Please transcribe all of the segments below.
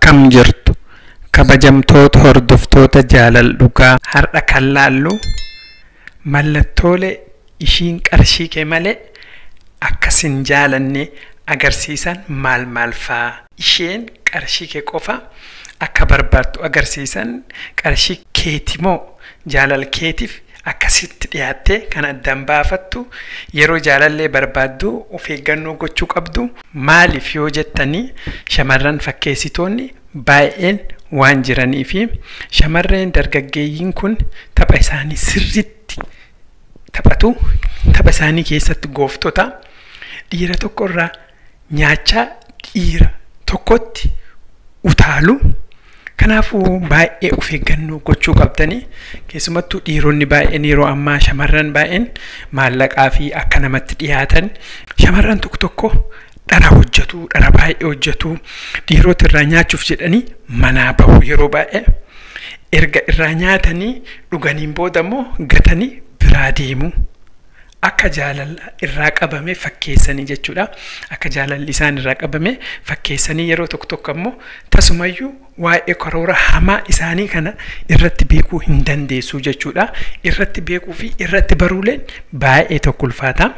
Akkam jirtu kabajamtoota hordoftoota jaalal dhugaa har'a kan laallu mallattoolee ishiin qarshii kee malee akkasin jaalanne agarsiisan maal faa. Isheen qarshii kee qofa akka barbaaddu agarsiisan qarshii keeti moo jaalal keetiif akkasitti dhiyaattee kan addaan baafattu yeroo jaalallee barbaaddu of eeggannoo gochuu qabdu. Maaliif yoo jettanii shamarran fakkeessitoonni baay'een waan jiranii fi shamarreen dargaggeeyyiin kun tapha isaanii sirriitti taphatu. Tapha isaanii keessatti gooftota dhiira tokkorraa nyaachaa dhiira tokkotti utaalu. Kanaafuu baay'ee of eeggannoo gochuu qabdanii. Keessumattuu dhiironni baay'een yeroo ammaa shamarran baay'een maallaqaa fi akka namatti dhiyaatan shamarran tokko dhara hojjetu, dhara baay'ee hojjetu. Dhiirota irraa nyaachuuf jedhanii manaa bahu yeroo baay'ee. Erga irraa nyaatanii dhuganiin booda immoo gatanii biraa deemu. Akka jaalala irraa qabame fakkeessanii jechuudha. Akka jaalalli isaan irraa qabame fakkeessanii yeroo tokko immoo tasumayyuu waa'ee karoora hamaa isaanii kana irratti beekuu hin dandeessu jechuudha. Irratti beekuu fi irratti baruuleen baay'ee tokko ulfaata.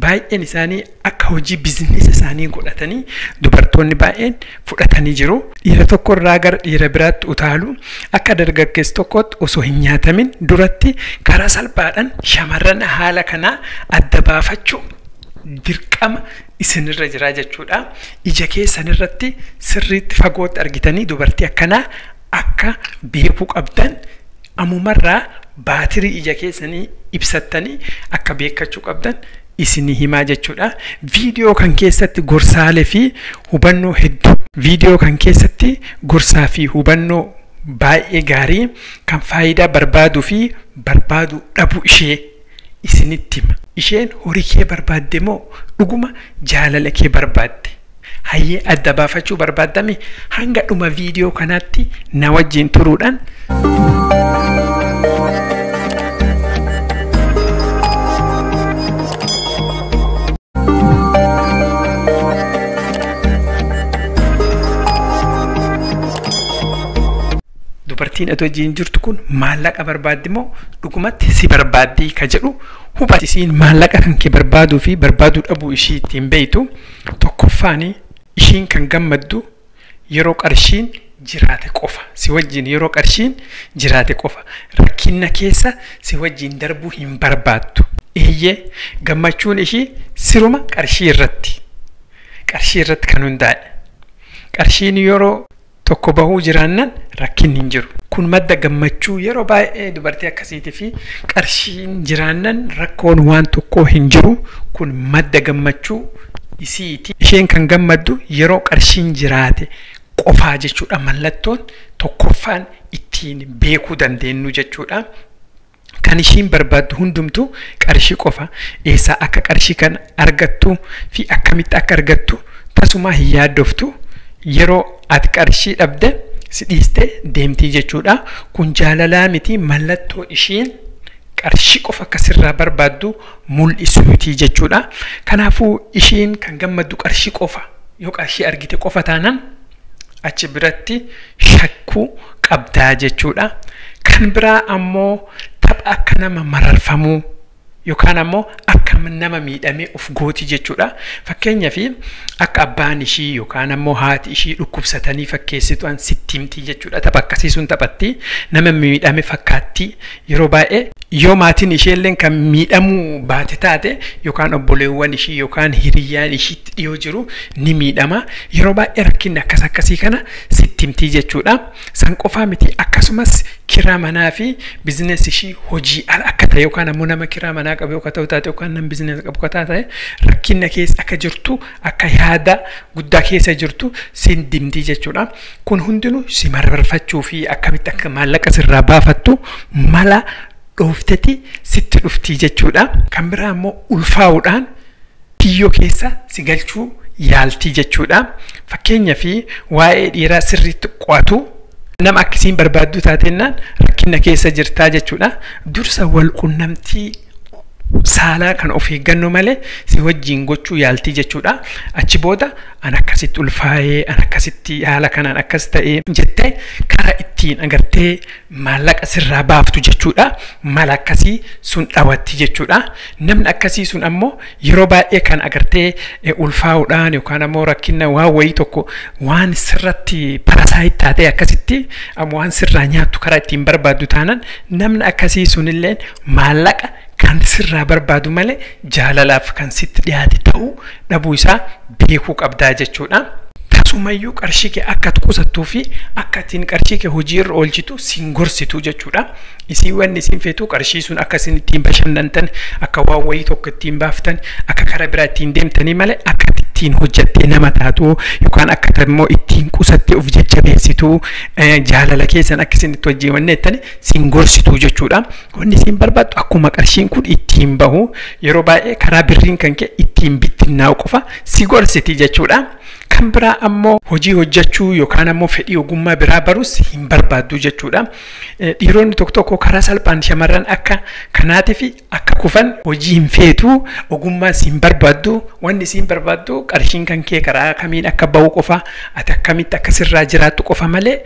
Baay'een isaanii akka hojii biizinesi isaanii godhatanii dubartoonni baay'een fudhatanii jiru. Dhiira tokko irraa gara dhiira biraatti utaalu. Akka dargaggeessi tokkotti osoo hin nyaatamin duratti karaa salphaadhaan shamarran haala kanaa adda baafachuu dirqama isinirra jira jechuudha. Ija keessan irratti sirriitti fagootti argitanii dubartii akkanaa akka beekuu qabdan ammumarraa baatirii ija keessanii ibsattanii akka beekachuu qabdan isinii himaa jechuudha. Viidiyoo kan keessatti gorsaalee fi hubannoo hedduu viidiyoo kan keessatti gorsaa fi hubannoo baay'ee gaarii kan faayidaa barbaaduu fi barbaaduu dhabuu ishee isinitti hima. Isheen horii kee barbaadde moo dhuguma jaalala kee barbaadde? Hayyee adda baafachuu barbaaddami hanga dhuma viidiyoo kanaatti na wajjin turuudhaan dubartiin atoo wajjin jirtu kun maallaqa barbaadde moo dhugumatti si barbaaddi ka jedhu hubatti. Isiin maallaqa kan kee barbaaduu fi barbaaduu dhabuu ishii ittiin beektu tokkoffaanii ishiin kan gammaddu yeroo qarshiin jiraate qofa si wajjin yeroo qarshiin jiraate qofa. Rakkina keessa si wajjin darbuu hin barbaaddu. Eeyyee gammachuun ishii siruma qarshii irratti kan hundaa'e. Qarshiin yeroo tokko bahuu jiraannan rakkinni hin jiru. Kun madda gammachuu yeroo baay'ee dubartii akkasiitii fi qarshiin jiraannan rakkoon waan tokko hin jiru. Kun madda gammachuu isiiti. Isheen kan gammaddu yeroo qarshiin jiraate qofaa jechuudha. Mallattoon tokkoffaan ittiin beekuu dandeenyu jechuudha. Kan ishiin barbaaddu hundumtu qarshii qofa. Eessaa akka qarshii kan argattu fi akkamitti akka argattu tasuma hin yaaddoftu. Yeroo ati qarshii dhabde si dhiiste deemtii jechuudha. Kun jaalalaa miti, mallattoo ishiin qarshii qofa akkasirraa barbaaddu mul'isuutii jechuudha. Kanaafuu ishiin kan gammaddu qarshii qofa yoo qarshii argite qofa taanaan achi biratti shakkuu qabdaa jechuudha. Kan biraa ammoo tapha akka nama mararfamuu yookaan ammoo akka nama miidhamee of gooti jechuudha. Fakkeenyaaf akka abbaan ishii yookaan ammoo haati ishii dhukkubsatanii fakkeessituan sitti himti jechuudha. Tapha akkasii sun taphatti nama miidhame fakkaatti. Yeroo baay'ee yoo maatiin isheelleen kan miidhamuu baate taate yookaan obboleewwan ishii yookaan hiriyyaan ishiitti dhiyoo jiru ni miidhama. Yeroo baay'ee rakkinni akkasii kana sitti himti jechuudha. San qofaa miti, akkasumas kiraa manaa fi biizinesi ishii hojii ala akka ta'e yookaan ammoo nama kiraa manaa qabu yookaan ta'u taate yookaan nama biizinesi qabu taate rakkinna keessa akka jirtu akka yaada guddaa keessa jirtu sin dimti jechuudha. Kun hundinuu si mararfachuu fi akkamitti akka maallaqa sirraa baafattu mala dhoofteti sitti dhufti jechuudha. Kan biraa ammoo ulfaa'uudhaan kiyyoo keessa si galchuu yaalti jechuudha. Fakkeenyaaf waa'ee dhiiraa sirriitti qo'atu nama akkasiin barbaaddu taatennaan rakkinna keessa jirtaa jechuudha. Dursa wal qunnamtii saalaa kan of eeggannu malee si wajjin gochuu yaaltii jechuudha. Achi booda an akkasitti ulfaa'ee an akkasitti haala kanaan akkas ta'ee jettee karaa ittiin agartee maallaqa sirraa baaftu jechuudha. Mala akkasii sun dhawatti jechuudha. Namni akkasii sun ammoo yeroo baay'ee kan agartee ulfaa'uudhaan yookaan ammoo rakkina waan wayii tokko waan sirratti parasaayitii taatee akkasitti ammoo waan sirraa nyaattu karaa ittiin barbaaddu taanaan namni akkasii sunillee maallaqa kan sirraa barbaadu malee jaalalaaf kan sitti dhiyaate ta'uu dhabuu isaa beekuu qabdaa jechuudha. Tasumayyuu qarshii kee akka qusattuu fi akka ittiin qarshii kee hojiirra oolchitu siin gorsitu jechuudha. Isii wanni isin feetu qarshii sun akka isin ittiin bashannantan akka waan wayii tokko ittiin baaftan akka karaa biraa ittiin deemtanii malee akka ittiin hojjattee nama taatu yookaan akka immoo ittiin qusattee of jajjabeessitu jaalala keessan akka isin itti hojjeewanneettani siin gorsitu jechuudha. Wanni isin barbaaddu akkuma qarshiin kun ittiin bahu yeroo baay'ee karaa birriin kan kee ittiin bittinnaa'u qofa si gorsiti jechuudha. Kan biraa ammoo hojii hojjechuu yookaan ammoo fedhii ogummaa biraa barus hin barbaaddu jechuudha. Dhiironni tokko tokko karaa salphaan shamarran akka kanaatii fi akka kufan hojii hin feetu ogummaa siin barbaaddu wanni siin barbaaddu qarshiin kan kee karaa kamiin akka bahu qofa ati akkamitti akka sirraa jiraattu qofa malee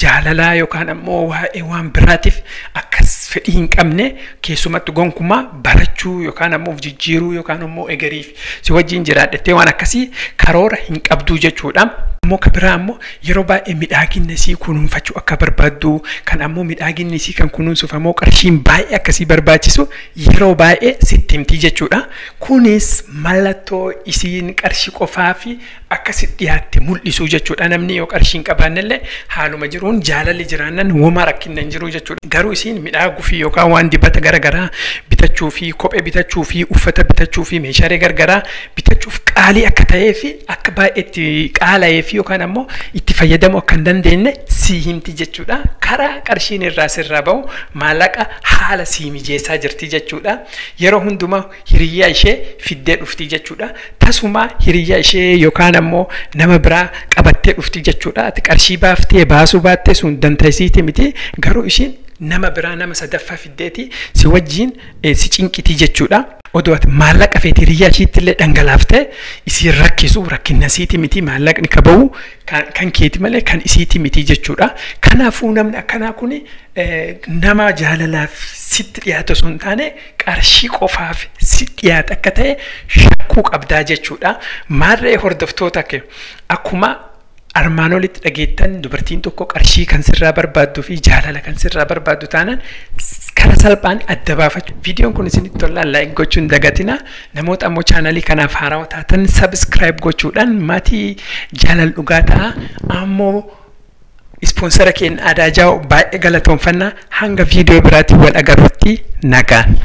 jaalalaa yookaan ammoo waan biraatiif akkas fedhii hin qabne keessumatti gonkumaa barachuu yookaan ammoo jijjiiruu yookaan ammoo egeriif si wajjin jiraadhattee waan akkasii karoora hin qabdu jechuudha. Ammoo kabiraa ammoo yeroo baay'ee midhaaginni isii kunuunfachuu akka barbaaddu kan ammoo midhaaginni isii kan kunuunsuuf ammoo qarshiin baay'ee akkasii barbaachisu yeroo baay'ee sitti himti jechuudha. Kunis mallattoo isiin qarshii qofaa fi akkasitti dhiyaatte mul'isu jechuudha. Namni yoo qarshiin qabaannellee haaluma jiruun jaalalli jiraannan wama rakkinna hin jiru jechuudha. Garuu isiin midhaaguu fi yookaan waan dibata garagaraa bitachuu fi kophee bitachuu fi uffata bitachuu fi meeshaalee garagaraa bitachuuf qaalii akka ta'ee fi akka baay'eetti qaala'ee fi yookaan ammoo itti fayyadamu akka hin dandeenye si himti jechuudha. Karaa qarshiin irraa sirraa bahu maallaqa haala si mijeessaa jirti jechuudha. Yeroo hundumaa hiriyyaa ishee fiddee dhufti jechuudha. Tasuma hiriyyaa ishee yookaan ammoo nama biraa qabattee dhufti jechuudha. Ati qarshii baaftee baasuu baattee sun dandeessiiti miti garuu ishiin nama biraa nama sadaffaa fiddeeti si wajjin si cinqiti jechuudha. Odoo ati maallaqa feetii hiriyyaa ishiitti illee dhangalaaftee isiin rakkisu rakkinna isiiti miti maallaqni qabahu kan keeti malee kan isiiti miti jechuudha. Kanaafuu namni akkanaa kun nama jaalalaaf sitti dhiyaatu osoo hin taane qarshii qofaaf si dhiyaatu akka ta'e shakkuu qabdaa jechuudha. Maarree hordoftoota kee akkuma armaan olitti dhageettan dubartiin tokko qarshii kan sirraa barbaaddu fi jaalala kan sirraa barbaaddu taanaan kana salphaan adda baafachuu. Viidiyoon kun isinitti tolaan laayik gochuu hin dagatina. Namoota ammoo chaanalii kanaaf haarawaa taatan sabskiraayib gochuudhaan maatii jaalala dhugaa ta'a. Ammoo ispoonsara keenya Aadaa Jaawoo baay'ee galatoomfanna. Hanga viidiyoo biraatiin wal agarrutti nagaan.